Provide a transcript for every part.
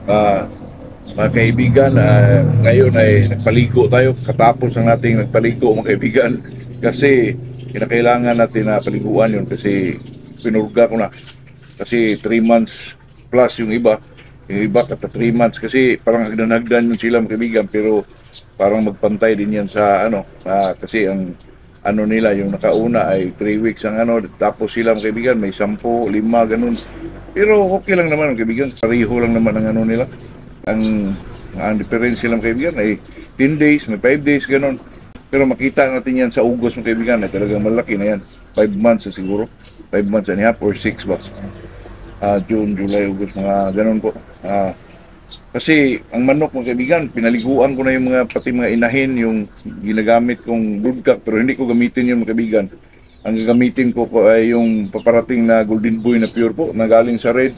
Ah, mga kaibigan, ngayon ay nagpaligo tayo. Katapos ng nating nagpaligo mga kaibigan. Kasi kinakailangan natin na paliguan yun kasi pinurga ko na. Kasi 3 months plus yung iba. Yung iba kata 3 months kasi parang hagdan-hagdan yun sila mga kaibigan. Pero parang magpantay din yan sa ano. Kasi ang ano nila, yung nakauna ay 3 weeks ang ano. Tapos sila mga kaibigan may 10, 5, ganun. Pero okay lang naman mga kaibigan. Pareho lang naman ang ano nila. Ang difference lang kaibigan ay 10 days, may 5 days, ganun. Pero makita natin yan sa Ugos ng kaibigan ay talagang malaki na yan. 5 months na siguro. 5 months and a half or 6 ba? June, July, August, mga ganun po. Kasi ang manok mga kaibigan, pinaliguan ko na yung mga, pati mga inahin, yung ginagamit kong broodcock, pero hindi ko gamitin yung mga kaibigan. Ang gagamitin ko po ay yung paparating na Golden Boy na pure po, na galing sa red.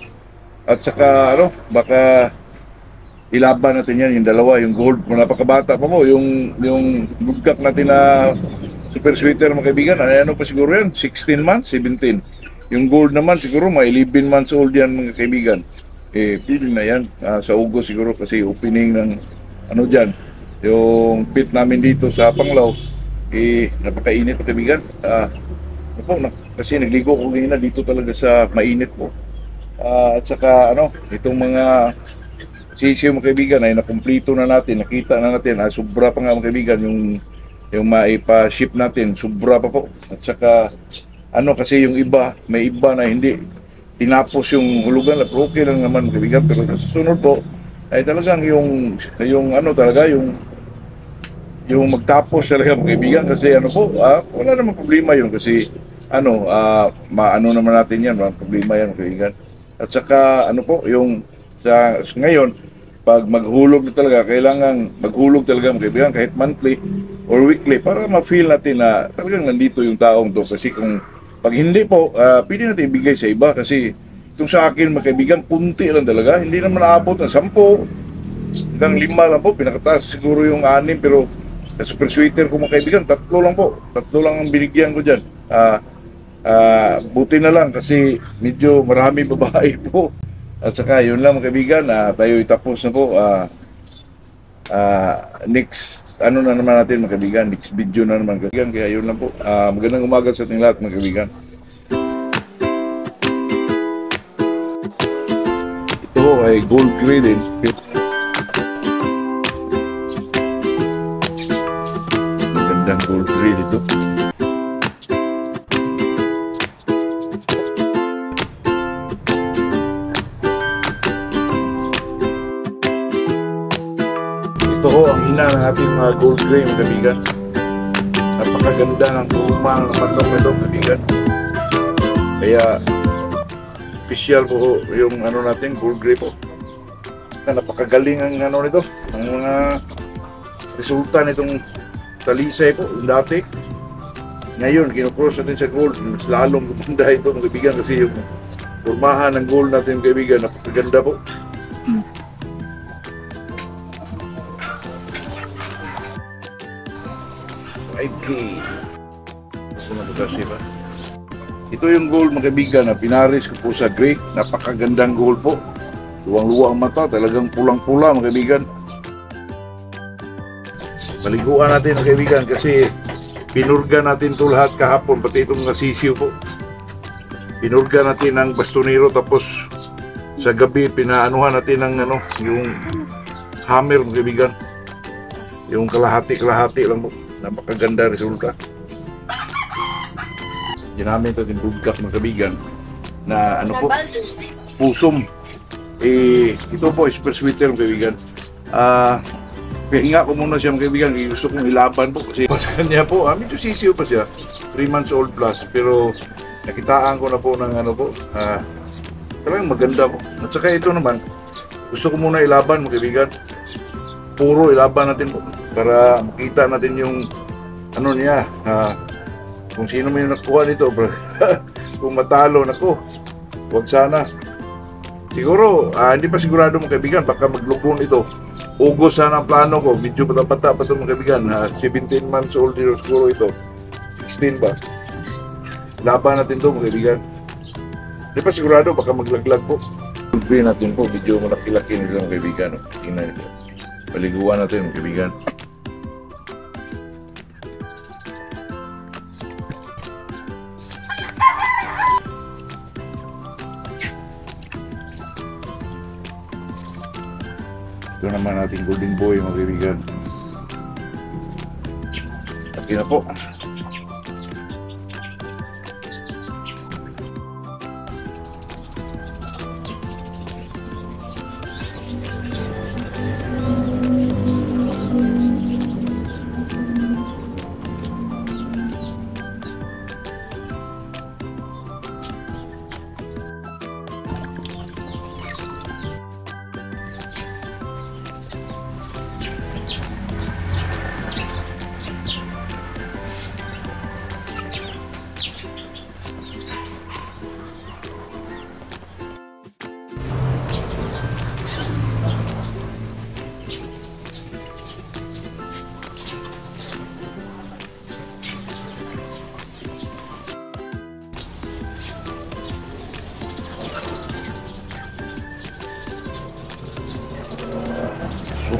At saka, ano, baka ilaban natin yan, yung dalawa, yung gold, kung napakabata pa mo, yung broodcock natin na super sweeter mga kaibigan, ano pa siguro yan, 16 months, 17. Yung gold naman siguro mga 11 months old yan mga kaibigan. Pili na yan sa Ugo siguro kasi opening ng ano dyan. Yung pit namin dito sa Panglao, napakainit mga kaibigan. Kasi nagligo ko ngayon dito talaga sa mainit po. At saka ano, itong mga sisiyo mga kaibigan ay nakumplito na natin, nakita na natin, sobra pa nga mga kaibigan yung maipa-ship natin, sobra pa po. At saka ano kasi yung iba, may iba na hindi tinapos yung hulugan, pero okay lang naman kaibigan. Pero sa susunod po ay talagang yung ano talaga yung magtapos talaga mga kaibigan kasi ano po, wala namang problema yun kasi ano, maano naman natin yan, walang problema yan mga kaibigan. At saka ano po, yung sa ngayon, pag maghulog na talaga, kailangan maghulog talaga mga kaibigan kahit monthly or weekly para ma-feel natin na talagang nandito yung taong to. Kasi kung pag hindi po, pwede natin ibigay sa iba kasi itong sa akin mga kaibigan, punti lang talaga. Hindi naman naabot ng 10 hanggang 5 lang po. Pinakataas siguro yung 6 pero sa super sweeter ko mga kaibigan, 3 lang po. 3 lang ang binigyan ko dyan. Buti na lang kasi medyo marami babae po. At saka yun lang mga kaibigan, tayo itapos na po. Next ano na naman natin mga kaibigan, next video na naman kaibigan. Kaya yun lang po. Magandang umaga sa ating lahat mga kaibigan. Ito ay gold gray din. Magandang gold gray dito. Ito ho ang ina ng ating mga gold gray mga kaibigan. Napakaganda ng turma ng manok nito mga kaibigan. Kaya special po yung ano natin, gold gray po. Napakagaling ang ano nito, ang mga resulta nitong talisay po, yung dati. Ngayon, kinocross natin sa gold, mas lalong gumanda ito mga kaibigan kasi yung turmahan ng gold natin mga kaibigan, napakaganda po. Okay. Ito yung gold mga kaibigan na pinaris ko po sa gray. Napakagandang gold po. Luwang-luwang mata, talagang pulang-pula mga kaibigan. Paliguan natin mga kaibigan kasi pinurga natin ito lahat kahapon, pati itong mga sisiw po. Pinurga natin ng bastonero tapos sa gabi pinaanuhan natin ng ano, yung hammer mga kaibigan. Yung kalahati-kalahati lang po. Napakaganda resulta. Ginamit ito yung broodcock mga kaibigan na ano po, pusom. Ito po super sweeter mga kaibigan. Pahinga ko muna siya mga kaibigan, gusto kong ilaban po kasi sa kanya po, medyo sisiw pa siya, 3 months old plus, pero nakitaan ko na po ng ano po, talagang maganda po. At saka ito naman, gusto ko muna ilaban mga kaibigan, puro ilaban natin po para makita natin yung ano niya, kung sino man yung nakuha nito, bro. Kung matalo, naku, huwag sana. Siguro, hindi pa sigurado mga kaibigan, baka maglubon ito. Ugos sana ang plano ko, medyo bata-bata pa ito mga kaibigan, 17 months old siguro ito, 16 ba? Laban natin ito mga kaibigan. Hindi pa sigurado, baka maglaglag po. poultry natin po, medyo malaki-laki nito mga kaibigan. Tingnan nito. Paliguan natin mga kaibigan. Ito naman nating golden boy mga kaibigan. Laki na po.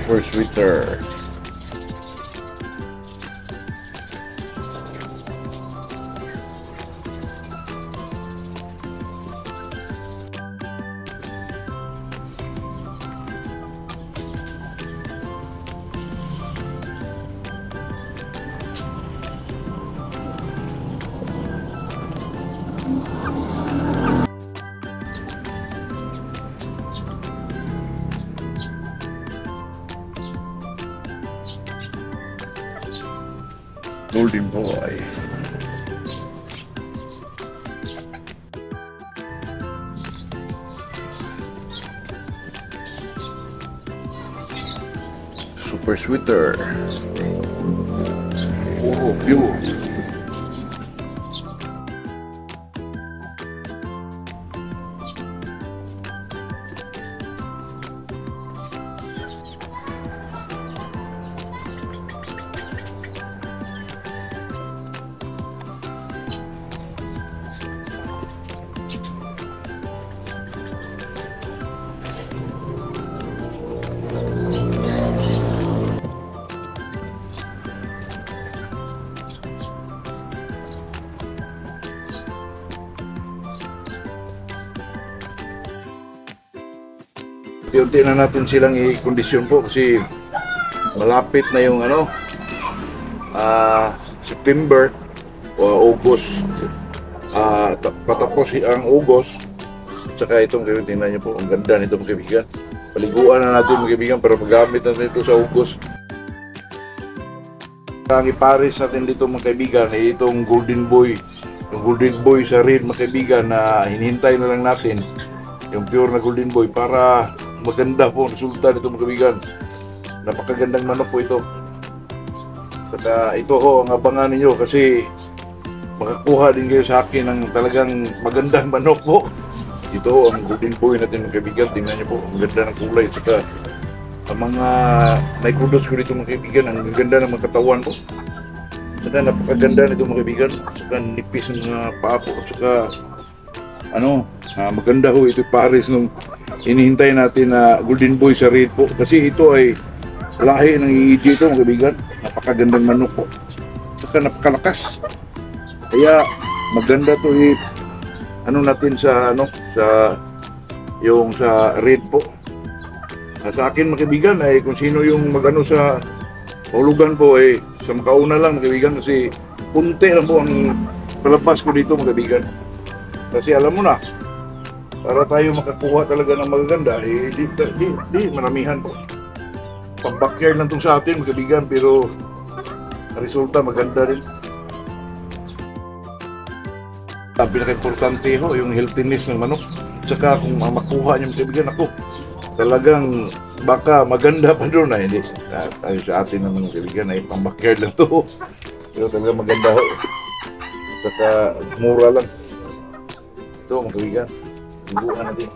Super sweeter. Golden boy. Super sweeter. Oh, pure. Unti na natin silang i-kondisyon po kasi malapit na yung September o August, patapos ang August. Saka itong tingnan nyo po, ang ganda nito mga kaibigan. Paliguan na natin mga kaibigan para magamit natin ito sa August. Ang ipares natin dito mga kaibigan ay itong golden boy, yung golden boy sa red mga kaibigan na hinihintay na lang natin yung pure na golden boy para maganda po ang resulta nito mga kaibigan. Napakagandang manok po ito. Saka ito ho ang abangan ninyo kasi makakuha din kayo sa akin ng talagang magandang manok po. Ito ho ang golden boy natin mga kaibigan. Tingnan nyo po, ang ganda ng kulay. Saka ang mga nai-produce ko dito mga kaibigan, ang ganda ng mga katawan po. Saka napakaganda nito mga kaibigan. Saka nipis ng mga paa po. Saka maganda ho ito pares nung inihintay natin na golden boy sa red po kasi ito ay lahi ng EEG ito mga kaibigan. Napakagandang manok po, saka napakalakas, kaya maganda to natin sa sa red po. Sa akin mga kaibigan ay kung sino yung sa hulugan po ay sa makauna lang mga kaibigan kasi punti lang po ang palabas ko dito mga kaibigan. Kasi alam mo na, para tayo makakuha talaga ng magaganda, di maramihan po. Pang-backyard lang itong sa atin, mga kaibigan, pero resulta maganda rin. Ang pinaka-importante ho, yung healthiness ng manok. Tsaka kung makuha niyo mga kaibigan, ako, talagang baka maganda pa doon na hindi. Tayo sa atin naman mga kaibigan, ay pang-backyard lang to. Pero talaga maganda ho. Tsaka mura lang. Ito mga kaibigan. Bukan natin.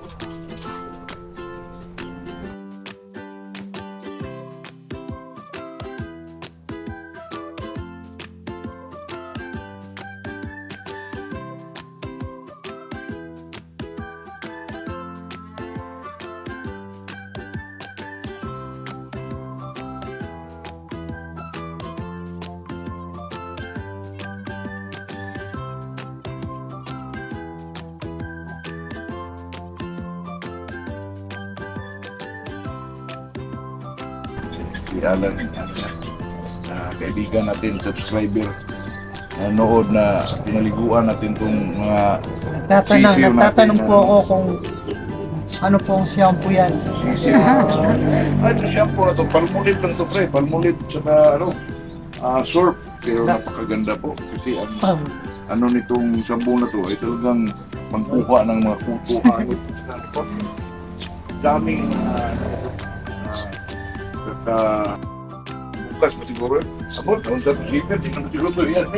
si Alan, kaibigan natin, subscriber, nanood na pinaliguan natin itong mga sisiyo Nagtatanong natin, po ako kung ano pong shampoo yan. sisiyo. Ay, ito shampoo na ito, palmulit lang ito pre, palmulit tsaka surf, pero napakaganda po kasi ang ano nitong shampoo na to ay talagang magkuha ng mga kuto, hangit, daming bukas pa siguro. Abot, ang sa sleeper, di naman siguro yan.